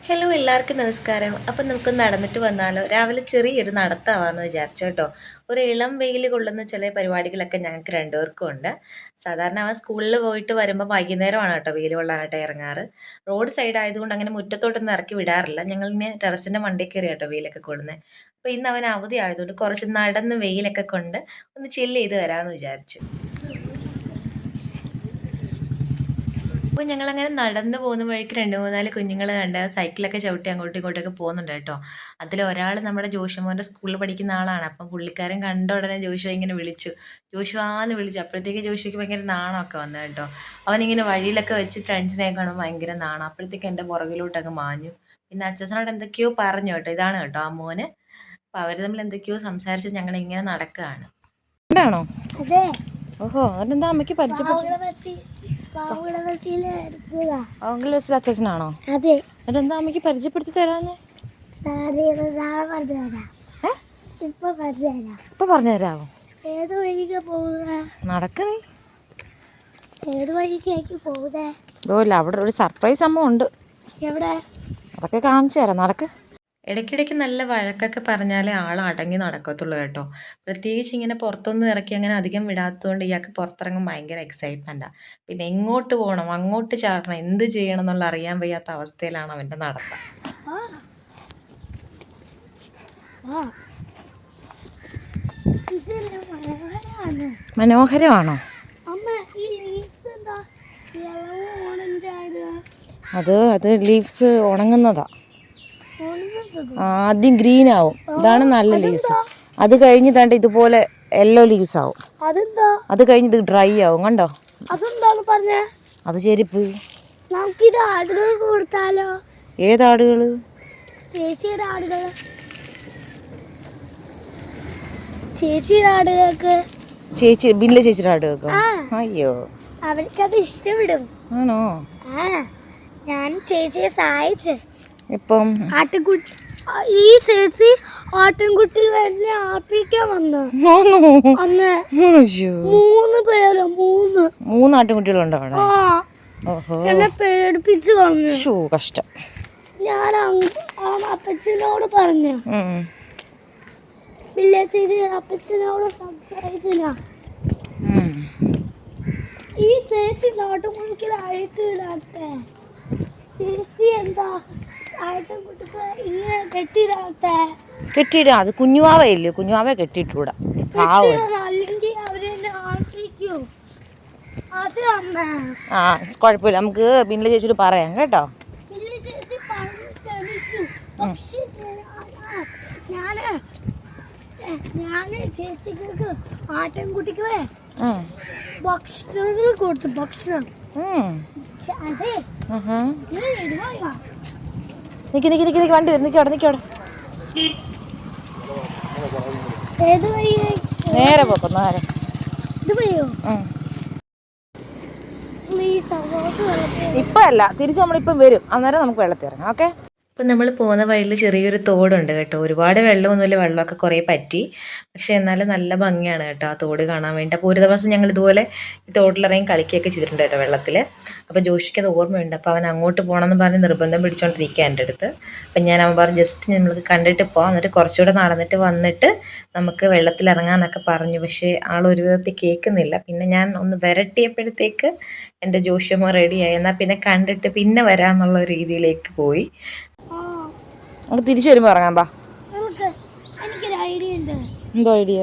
Hello എല്ലാവർക്കും നമസ്കാരം. അപ്പം നമുക്ക് നടന്നിട്ട് വന്നാലോ? രാവിലെ ചെറിയൊരു നടത്താവാന്ന് വിചാരിച്ചു കേട്ടോ. ഒരു ഇളം വെയിൽ കൊള്ളുന്ന ചില പരിപാടികളൊക്കെ ഞങ്ങൾക്ക് രണ്ടുപേർക്കും ഉണ്ട്. സാധാരണ അവൻ സ്കൂളിൽ പോയിട്ട് വരുമ്പോൾ വൈകുന്നേരമാണ് കേട്ടോ വെയിൽ കൊള്ളാനായിട്ട് ഇറങ്ങാറ്. റോഡ് സൈഡ് ആയതുകൊണ്ട് അങ്ങനെ മുറ്റത്തോട്ടൊന്നും ഇറക്കി വിടാറില്ല. ഞങ്ങളിങ്ങനെ ടെറസിൻ്റെ മണ്ടയിൽ കയറി കേട്ടോ വെയിലൊക്കെ കൊള്ളുന്നത്. അപ്പോൾ ഇന്ന് അവൻ അവധി ആയതുകൊണ്ട് കുറച്ച് നടന്ന് വെയിലൊക്കെ കൊണ്ട് ഒന്ന് ചില്ല് ചെയ്ത് വരാമെന്ന് വിചാരിച്ചു. അപ്പോൾ ഞങ്ങളങ്ങനെ നടന്നു പോകുന്ന വഴിക്ക് 2, 3, 4 കുഞ്ഞുങ്ങൾ കണ്ട് സൈക്കിളൊക്കെ ചവിട്ടി അങ്ങോട്ടും ഇങ്ങോട്ടൊക്കെ പോകുന്നുണ്ട് കേട്ടോ. അതിലൊരാൾ നമ്മുടെ ജോഷുമോൻ്റെ സ്കൂളിൽ പഠിക്കുന്ന ആളാണ്. അപ്പം പുള്ളിക്കാരൻ കണ്ട ഉടനെ ജോഷുവ ഇങ്ങനെ വിളിച്ചു. ജോഷുവാന്ന് വിളിച്ചു. അപ്പോഴത്തേക്ക് ജോഷുവയ്ക്ക് ഭയങ്കര നാണമൊക്കെ വന്നു കേട്ടോ. അവനിങ്ങനെ വഴിയിലൊക്കെ വെച്ച് ഫ്രണ്ട്സിനെ കാണുമ്പോൾ ഭയങ്കര നാണം. അപ്പോഴത്തേക്ക് എൻ്റെ പുറകിലോട്ടങ്ങ് മാഞ്ഞു. പിന്നെ അച്ഛനോട് എന്തൊക്കെയോ പറഞ്ഞു കേട്ടോ. ഇതാണ് കേട്ടോ ആ മോന്. അപ്പോൾ അവർ തമ്മിൽ എന്തൊക്കെയോ സംസാരിച്ച് ഞങ്ങളിങ്ങനെ നടക്കുകയാണ്. എന്താണോ? അതെ. ഓഹോ, അതെന്താ അമ്മയ്ക്ക് പരിചയപ്പെട്ടു? അച്ഛനാണോ? അതെ. അതെന്താ അമ്മയ്ക്ക് പരിചയപ്പെടുത്തി തരാന്ന്? ഇപ്പൊ പറഞ്ഞുതരാമോ? ഏത് വഴിക്ക് പോകുക? നടക്ക നീ. ഏത് വഴിക്കേക്ക് പോകുന്നേ? ഇല്ല, അവിടെ ഒരു സർപ്രൈസ് അമ്മ ഉണ്ട്. എവിടെ? അതൊക്കെ കാണിച്ചു തരാം, നടക്ക്. ഇടയ്ക്കിടയ്ക്ക് നല്ല വഴക്കൊക്കെ പറഞ്ഞാലേ ആൾ അടങ്ങി നടക്കത്തുള്ളൂ കേട്ടോ. പ്രത്യേകിച്ച് ഇങ്ങനെ പുറത്തൊന്നും ഇറക്കി അങ്ങനെ അധികം വിടാത്തതുകൊണ്ട് ഇയാൾക്ക് പുറത്തിറങ്ങും ഭയങ്കര എക്സൈറ്റ്മെൻറ്റാണ്. പിന്നെ എങ്ങോട്ട് പോകണം, അങ്ങോട്ട് ചാടണം, എന്ത് ചെയ്യണം എന്നുള്ള അറിയാൻ വയ്യാത്ത അവസ്ഥയിലാണ് അവൻ്റെ നടത്തം. മനോഹരമാണോ? അത് ലീവ്സ് ഉണങ്ങുന്നതാ. ആദ്യം ഗ്രീൻ ആവും, ഇതാണ് നല്ല ലീവ്സ്. അത് കഴിഞ്ഞ് ദാണ്ട് ഇതുപോലെ യെല്ലോ ലീവ്സ് ആവും. അത് കഴിഞ്ഞ് ഇത് ഡ്രൈ ആവും. കണ്ടോ? അത് ചെരിപ്പ്. നമുക്കിത് ആടുകൾക്ക് കൊടുത്താലോ? ഏതാടുകള്? ചേച്ചിയുടെ ആടുകൾ. ചേച്ചിയുടെ ആടുകൾക്ക്. ചേച്ചി ബില്ല ചേച്ചിയുടെ ആടുകൾക്കോ? അയ്യോ, അവർക്കത് ഇഷ്ടപ്പെടും. ആണോ? ഞാൻ ചേച്ചിയെ സഹായിച്ച്. ഇപ്പം ആട്ടിൻകുട്ടി ഈ ചേച്ചി ആട്ടിൻകുട്ടി തന്നെ ആർപ്പിക്കാൻ വന്നു. അന്ന് 3 പേര് 3 ആട്ടിൻകുട്ടികളുണ്ടോ അവിടെ? ഓഹോ, എന്നെ പേടിപ്പിച്ചു കളഞ്ഞു. കഷ്ടം. ഞാൻ അപ്പച്ചനോട് പറഞ്ഞു. വില്ലേജ് അപ്പച്ചനോട് സംസാരിച്ചില്ല. ഈ ചേച്ചി നാട്ടുകുളിക്കലായിട്ട് ഇടാത്ത ചേച്ചി എന്താ കെട്ടിയിടാ. അത് കുഞ്ഞുവാവയില്ലേ, കുഞ്ഞുവാവ കെട്ടിയിട്ടൂടാ. അല്ലെങ്കിൽ അവരെന്നെ ആർപ്പിക്കൂ. അത് അമ്മ. കുഴപ്പമില്ല, നമുക്ക് ബിന്നിലെ ചേച്ചിയോട് പറയാം കേട്ടോ. ചേച്ചി പറഞ്ഞു ശ്രമിച്ചു. പക്ഷേ ഞാന് ചേച്ചിക്ക് ആട്ടിൻകുട്ടിക്ക് ഭക്ഷണങ്ങൾ കൊടുത്തു. ഭക്ഷണം. അതെ. നിക്ക് വണ്ടി വരും. നിക്കവിടെ. നേരെ പോക്കോ, നേരെ. ഇപ്പൊ അല്ല, തിരിച്ച് നമ്മളിപ്പം വരും. അന്നേരം നമുക്ക് വെള്ളത്തിൽ ഇറങ്ങാം. ഓക്കെ. അപ്പം നമ്മൾ പോകുന്ന വഴിയിൽ ചെറിയൊരു തോടുണ്ട് കേട്ടോ. ഒരുപാട് വെള്ളമൊന്നുമില്ല, വെള്ളമൊക്കെ കുറേ പറ്റി. പക്ഷേ എന്നാലും നല്ല ഭംഗിയാണ് കേട്ടോ ആ തോട് കാണാൻ വേണ്ടി. അപ്പോൾ ഒരു ദിവസം ഞങ്ങൾ ഇതുപോലെ ഈ തോട്ടിലിറങ്ങി കളിക്കുകയൊക്കെ ചെയ്തിട്ടുണ്ട് കേട്ടോ വെള്ളത്തിൽ. അപ്പോൾ ജോഷിക്ക് അത് ഓർമ്മയുണ്ട്. അപ്പോൾ അവൻ അങ്ങോട്ട് പോകണമെന്ന് പറഞ്ഞ് നിർബന്ധം പിടിച്ചുകൊണ്ടിരിക്കുക എൻ്റെ അടുത്ത്. അപ്പം അവൻ പറഞ്ഞു ജസ്റ്റ് നമ്മൾക്ക് കണ്ടിട്ട് പോകാം, എന്നിട്ട് കുറച്ചുകൂടെ നടന്നിട്ട് വന്നിട്ട് നമുക്ക് വെള്ളത്തിലിറങ്ങാമെന്നൊക്കെ പറഞ്ഞു. പക്ഷേ ആളൊരു വിധത്തിൽ കേൾക്കുന്നില്ല. പിന്നെ ഞാൻ ഒന്ന് വരട്ടിയപ്പോഴത്തേക്ക് എൻ്റെ ജോഷിയമ്മ റെഡിയായി. എന്നാൽ പിന്നെ കണ്ടിട്ട് പിന്നെ വരാമെന്നുള്ള രീതിയിലേക്ക് പോയി. നമുക്ക് തിരിച്ചു വരുമ്പോ ഇറങ്ങാം. ബാ. എനിക്കൊരു ഐഡിയ ഉണ്ട്. എന്തോ ഐഡിയ?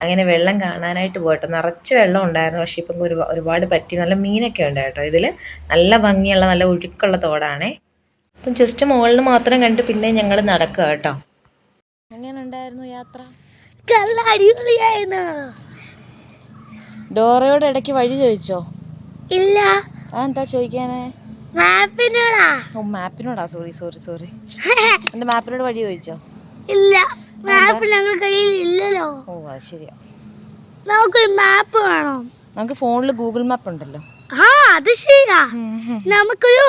അങ്ങനെ വെള്ളം കാണാനായിട്ട് പോകട്ടെ. നിറച്ച് വെള്ളം ഉണ്ടായിരുന്നു, പക്ഷെ ഇപ്പം ഒരുപാട് പറ്റി. നല്ല മീനൊക്കെ ഉണ്ട് കേട്ടോ. ഇതിൽ നല്ല ഭംഗിയുള്ള നല്ല ഒഴുക്കുള്ള തോടാണേ. അപ്പം ജസ്റ്റ് മുകളിൽ മാത്രം കണ്ട് പിന്നെ ഞങ്ങൾ നടക്കുക കേട്ടോ. എങ്ങനെ ഉണ്ടായിരുന്നു യാത്ര? അടിപൊളിയായിരുന്നു. ഡോറയോട് ഇടയ്ക്ക് വഴി ചോദിച്ചോ? ഇല്ല. എന്താ ചോദിക്കാനേ? മാപ്പിനോടാ. ഓ, മാപ്പിനോടാ. സോറി. എന്റെ മാപ്പിനോട് വഴി ചോദിച്ചോ? ഇല്ല, മാപ്പ് ഞങ്ങളുടെ കയ്യിൽ ഇല്ലല്ലോ. ഓ, അത് ശരിയാ. നമുക്കൊരു മാപ്പ് വേണം. നമുക്ക് ഫോണിൽ ഗൂഗിൾ മാപ്പ് ഉണ്ടല്ലോ. അത് ശരിയാ. നമുക്കൊരു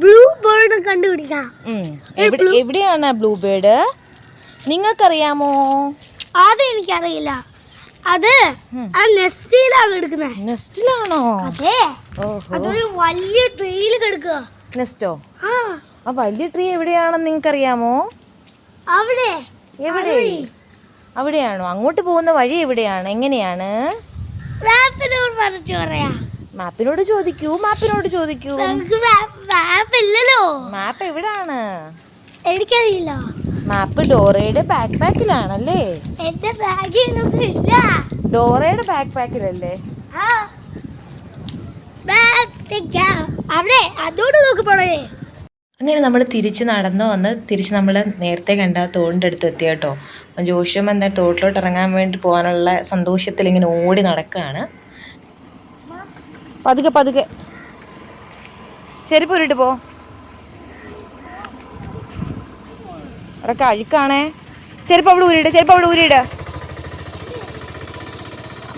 ബ്ലൂ ബേർഡ് കണ്ടുപിടിക്കാം. എവിടെയാണ് ബ്ലൂ ബേർഡ്? നിങ്ങൾക്കറിയാമോ? അതെനിക്കറിയില്ല. അത് ആ നെസ്റ്റിലാണ് എടുക്കുന്നത്. നെസ്റ്റിലാണോ? അതെ, ഓഹോ, അതൊരു വലിയ ട്രീയിൽ കിടക്കുക. നെസ്റ്റോ? ആ, ആ വലിയ ട്രീ എവിടെയാണെന്ന് നിങ്ങൾക്കറിയാമോ? അവിടെ. എവിടെ? അവിടെയാണോ? അങ്ങോട്ട് പോകുന്ന വഴി എവിടെയാണ്? എങ്ങനെയാണ്? മാപ്പിനോട് പറഞ്ഞു പറയാ. മാപ്പിനോട് ചോദിക്കൂ, മാപ്പിനോട് ചോദിക്കൂ. നമുക്ക് മാപ്പ് ഇല്ലല്ലോ. മാപ്പ് എവിടാണ്? എനിക്കറിയില്ല. മാപ്പ് ഡോറയുടെ ബാക്ക് പാക്കിലാണല്ലേ? എന്റെ ബാഗിലൊന്നും ഇല്ല. ഡോറയുടെ ബാക്ക് പാക്കിലല്ലേ? ആ, അവിടെ അതോട് നോക്കി പോണേ. അങ്ങനെ നമ്മൾ തിരിച്ച് നടന്നു വന്ന് തിരിച്ച് നമ്മൾ നേരത്തെ കണ്ട ആ തോടിൻ്റെ അടുത്ത് എത്തി കേട്ടോ. ജോഷ്യം എന്താ തോട്ടിലോട്ട് ഇറങ്ങാൻ വേണ്ടി പോകാനുള്ള സന്തോഷത്തിൽ ഇങ്ങനെ ഓടി നടക്കുകയാണ്. പതുക്കെ പതുക്കെ, ചെരുപ്പ് ഊരിട്ട് പോ. അവിടെ അഴുക്കാണേ. ചെരുപ്പ് അവിടെ ഊരിയിട്, ചെരുപ്പ് അവിടെ ഊരിയിട്.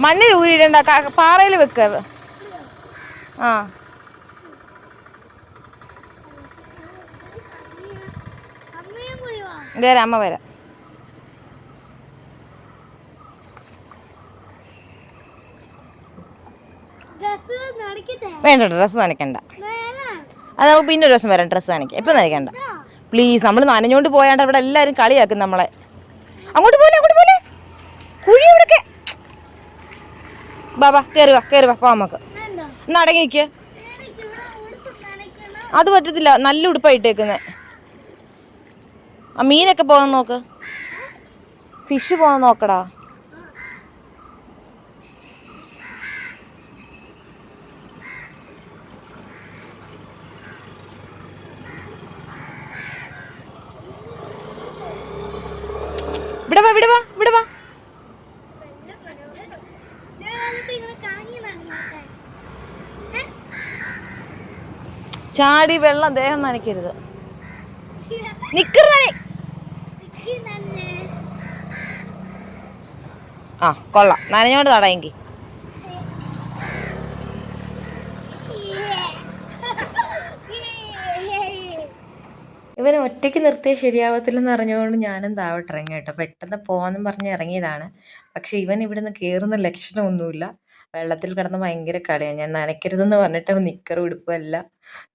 മണ്ണിൽ ഊരിയിടണ്ട, പാറയിൽ വെക്ക. ആ, വരാം, അമ്മ വരാം. വേണ്ട, ഡ്രസ്സ് നനയ്ക്കണ്ട. അത് നമുക്ക് പിന്നെ ഒരു ദിവസം വരാം ഡ്രസ്സ് നനയ്ക്കാം. ഇപ്പം നനയ്ക്കണ്ട പ്ലീസ്. നമ്മൾ നനഞ്ഞോണ്ട് പോയാണ്ട് അവിടെ എല്ലാവരും കളിയാക്കും നമ്മളെ. അങ്ങോട്ട് പോലെ, അങ്ങോട്ട് പോലെ, കുഴി എവിടൊക്കെ. ബാബാ കയറി വാ, കയറി വാ, പോ നമുക്ക്. എന്നാ അടങ്ങി നിൽക്കുക. അത് പറ്റത്തില്ല, നല്ല ഉടുപ്പായിട്ടേക്കുന്നത്. ആ മീനൊക്കെ പോകാൻ നോക്ക്, ഫിഷ് പോകാൻ നോക്കടാ. ഇവിടെ വാ, ഇവിടെ വാ, ഇവിടെ വാ. ചാടി വെള്ളം ദേഹം നനയ്ക്കരുത്. നിക്കറി. ആ കൊള്ളാം, നനഞ്ഞോണ്ട് തടയെങ്കിൽ. ഇവനെ ഒറ്റയ്ക്ക് നിർത്തിയാൽ ശരിയാവത്തില്ലെന്ന് അറിഞ്ഞുകൊണ്ട് ഞാനും താഴോട്ട് ഇറങ്ങി കേട്ടോ. പെട്ടെന്ന് പോകാമെന്നും പറഞ്ഞ് ഇറങ്ങിയതാണ്. പക്ഷേ ഇവൻ ഇവിടുന്ന് കയറുന്ന ലക്ഷണമൊന്നുമില്ല. വെള്ളത്തിൽ കിടന്ന് ഭയങ്കര കളിയാണ്. ഞാൻ നനയ്ക്കരുതെന്ന് പറഞ്ഞിട്ട് അവൻ നിക്കറും ഉടുപ്പും എല്ലാം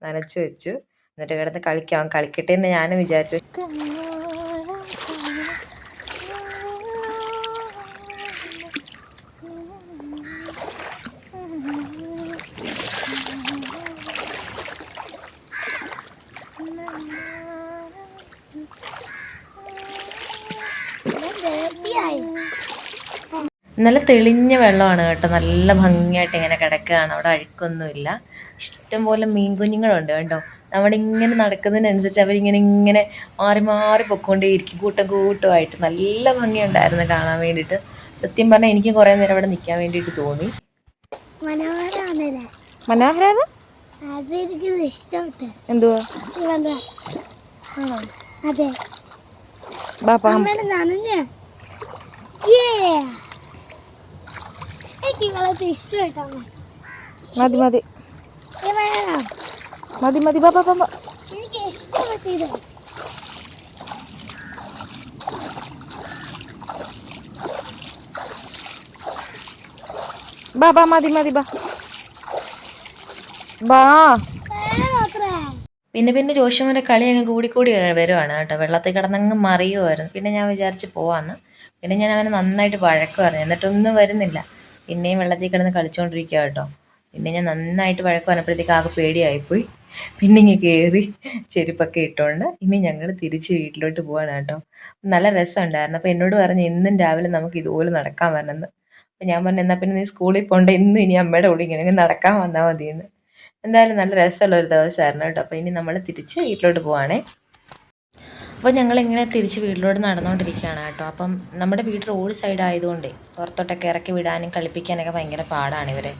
നനച്ച് വെച്ചു. എന്നിട്ട് കിടന്ന് കളിക്കാം, കളിക്കട്ടെ എന്ന് ഞാനും വിചാരിച്ചു. നല്ല തെളിഞ്ഞ വെള്ളമാണ് കേട്ടോ. നല്ല ഭംഗിയായിട്ട് ഇങ്ങനെ കിടക്കുകയാണ്. അവിടെ അഴുക്കൊന്നുമില്ല. ഇഷ്ടംപോലെ മീൻ കുഞ്ഞുങ്ങളുണ്ട് കേട്ടോ. നമ്മളിങ്ങനെ നടക്കുന്നതിനനുസരിച്ച് അവരിങ്ങനെ ഇങ്ങനെ മാറി മാറി പൊയ്ക്കൊണ്ടേയിരിക്കും, കൂട്ടം കൂട്ടമായിട്ട്. നല്ല ഭംഗിയുണ്ടായിരുന്നു കാണാൻ വേണ്ടിയിട്ട്. സത്യം പറഞ്ഞാൽ എനിക്ക് കുറേ നേരം അവിടെ നിൽക്കാൻ വേണ്ടിയിട്ട് തോന്നി. മനോഹര എന്തുവാ? അതെ, മതി മതി മതി മതി, ബാബാ ബാബാ. എനിക്ക് ഇഷ്ടപ്പെട്ടില്ല. ബാബാ മതി മതി, ബാ ബാ. പിന്നെ ജോഷ്യമോൻ്റെ കളി അങ്ങ് കൂടി വരുവാണ് കേട്ടോ. വെള്ളത്തിൽ കിടന്നങ്ങ് മറിയുമായിരുന്നു. പിന്നെ ഞാൻ വിചാരിച്ച് പോവാന്ന്. പിന്നെ ഞാൻ അവനെ നന്നായിട്ട് വഴക്ക് പറഞ്ഞു, എന്നിട്ടൊന്നും വരുന്നില്ല. പിന്നെയും വെള്ളത്തിൽ കിടന്ന് കളിച്ചുകൊണ്ടിരിക്കുക കേട്ടോ. പിന്നെ ഞാൻ നന്നായിട്ട് വഴക്ക് പറഞ്ഞപ്പോഴത്തേക്ക് ആകെ പേടിയായിപ്പോയി. പിന്നെ ഇങ്ങനെ കയറി ചെരുപ്പൊക്കെ ഇട്ടുകൊണ്ട് ഇനി ഞങ്ങൾ തിരിച്ച് വീട്ടിലോട്ട് പോവാണ് കേട്ടോ. നല്ല രസമുണ്ടായിരുന്നു. അപ്പോൾ എന്നോട് പറഞ്ഞു എന്നും രാവിലെ നമുക്ക് ഇതുപോലെ നടക്കാൻ വരണമെന്ന്. അപ്പോൾ ഞാൻ പറഞ്ഞു എന്നാൽ പിന്നെ നീ സ്കൂളിൽ പോകണ്ട, ഇന്നും ഇനി അമ്മയുടെ കൂടെ ഇങ്ങനെ നടക്കാൻ വന്നാൽ മതിയെന്ന്. എന്തായാലും നല്ല രസമുള്ള ഒരു ദിവസമായിരുന്നു കേട്ടോ. അപ്പോൾ ഇനി നമ്മൾ തിരിച്ച് വീട്ടിലോട്ട് പോവാണേ. അപ്പോൾ ഞങ്ങളിങ്ങനെ തിരിച്ച് വീട്ടിലോട്ട് നടന്നുകൊണ്ടിരിക്കുകയാണ് കേട്ടോ. അപ്പം നമ്മുടെ വീട് റോഡ് സൈഡ് ആയതുകൊണ്ടേ പുറത്തോട്ടൊക്കെ ഇറക്കി വിടാനും കളിപ്പിക്കാനൊക്കെ ഭയങ്കര പാടാണ് ഇവരെ.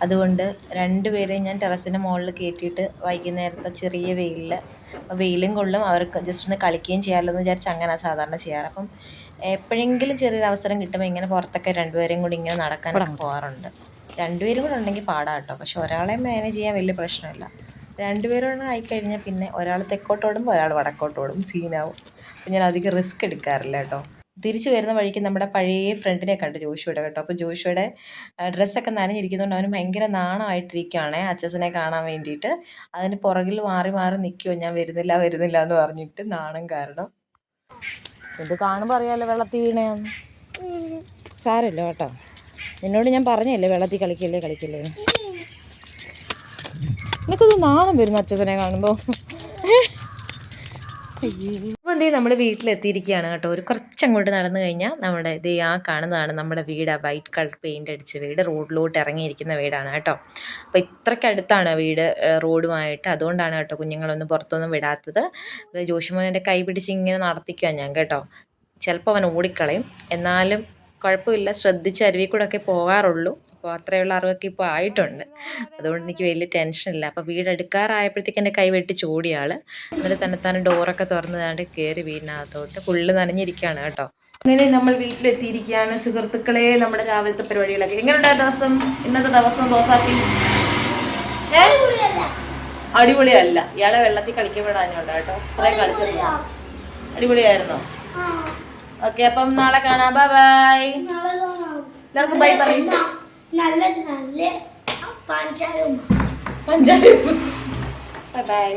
അതുകൊണ്ട് രണ്ടുപേരെയും ഞാൻ ടെറസിൻ്റെ മുകളിൽ കയറ്റിയിട്ട് വൈകുന്നേരത്തെ ചെറിയ വെയിലും കൊള്ളും, അവർക്ക് ജസ്റ്റ് ഒന്ന് കളിക്കുകയും ചെയ്യാമല്ലോ എന്ന് വിചാരിച്ച് അങ്ങനെ സാധാരണ ചെയ്യാറ്. അപ്പം എപ്പോഴെങ്കിലും ചെറിയൊരു അവസരം കിട്ടുമ്പോൾ ഇങ്ങനെ പുറത്തൊക്കെ രണ്ടുപേരെയും കൂടി ഇങ്ങനെ നടക്കാനൊക്കെ പോകാറുണ്ട്. രണ്ടുപേരും കൂടെ ഉണ്ടെങ്കിൽ പാടാം കേട്ടോ. പക്ഷെ ഒരാളെ മാനേജ് ചെയ്യാൻ വലിയ പ്രശ്നമില്ല. രണ്ടുപേരോട് ആയിക്കഴിഞ്ഞാൽ പിന്നെ ഒരാൾ തെക്കോട്ടോടുമ്പോൾ ഒരാൾ വടക്കോട്ടോടും, സീനാവും. അപ്പം ഞാൻ അധികം റിസ്ക് എടുക്കാറില്ല കേട്ടോ. തിരിച്ചു വരുന്ന വഴിക്ക് നമ്മുടെ പഴയ ഫ്രണ്ടിനെ കണ്ടു ജോഷുവിടെ കേട്ടോ. അപ്പോൾ ജോഷുവിടെ ഡ്രസ്സൊക്കെ നനഞ്ഞിരിക്കുന്നതുകൊണ്ട് അവന് ഭയങ്കര നാണമായിട്ടിരിക്കുകയാണ് അച്ഛനെ കാണാൻ വേണ്ടിയിട്ട്. അതിന് പുറകിൽ മാറി മാറി നിൽക്കുമോ, ഞാൻ വരുന്നില്ല എന്ന് പറഞ്ഞിട്ട് നാണം കാരണം. ഇത് കാണുമ്പോൾ അറിയാമല്ലോ വെള്ളത്തിൽ വീണയാന്ന്. സാരമില്ല കേട്ടോ, നിന്നോട് ഞാൻ പറഞ്ഞല്ലേ വെള്ളത്തിൽ കളിക്കല്ലേ. എനിക്കത് നാണം വരുന്നു അച്ഛനെ കാണുമ്പോൾ. അപ്പോൾ എന്ത് ചെയ്യും, നമ്മുടെ വീട്ടിലെത്തിയിരിക്കുകയാണ് കേട്ടോ. ഒരു കുറച്ചങ്ങോട്ട് നടന്നു കഴിഞ്ഞാൽ നമ്മുടെ ഇത് ആ കാണുന്നതാണ് നമ്മുടെ വീട്. ആ വൈറ്റ് കളർ പെയിൻ്റ് അടിച്ച വീട്, റോഡിലോട്ട് ഇറങ്ങിയിരിക്കുന്ന വീടാണ് കേട്ടോ. അപ്പോൾ ഇത്രയ്ക്കടുത്താണ് വീട് റോഡുമായിട്ട്. അതുകൊണ്ടാണ് കേട്ടോ കുഞ്ഞുങ്ങളൊന്നും പുറത്തൊന്നും വിടാത്തത്. ജോഷുമോനെ കൈ പിടിച്ച് ഇങ്ങനെ നടത്തിക്കുക ഞാൻ കേട്ടോ. ചിലപ്പോൾ അവൻ ഓടിക്കളയും, എന്നാലും കുഴപ്പമില്ല, ശ്രദ്ധിച്ച് അരുവിൽ കൂടെ ഒക്കെ പോകാറുള്ളൂ. അപ്പോൾ അത്രയുള്ള അറിവൊക്കെ ഇപ്പോൾ ആയിട്ടുണ്ട്, അതുകൊണ്ട് എനിക്ക് വലിയ ടെൻഷനില്ല. അപ്പോൾ വീട് എടുക്കാറായപ്പോഴത്തേക്ക് എൻ്റെ കൈ വെട്ടി ചോടിയാൾ. എന്നിട്ട് തന്നെത്താൻ ഡോറൊക്കെ തുറന്നതാണ്ട് കയറി വീടിനകത്തോട്ട്. ഫുള്ള് നനഞ്ഞിരിക്കുകയാണ് കേട്ടോ. അങ്ങനെ നമ്മൾ വീട്ടിലെത്തിയിരിക്കുകയാണ് സുഹൃത്തുക്കളെ. നമ്മുടെ രാവിലത്തെ പരിപാടികളൊക്കെ എങ്ങനെയുണ്ടായ ദിവസം, ഇന്നത്തെ ദിവസം ദോസാക്കി? അടിപൊളിയല്ല, ഇയാളെ വെള്ളത്തിൽ കളിക്കാൻ വിടാനുണ്ട് കേട്ടോ. കുറേ കളിച്ചിരുന്നു. അടിപൊളിയായിരുന്നോ? ഓക്കെ, അപ്പം നാളെ കാണാം. Bye bye. എല്ലാവർക്കും ബൈ പറയും. നല്ല നല്ല പഞ്ചാര ബൈ ബൈ.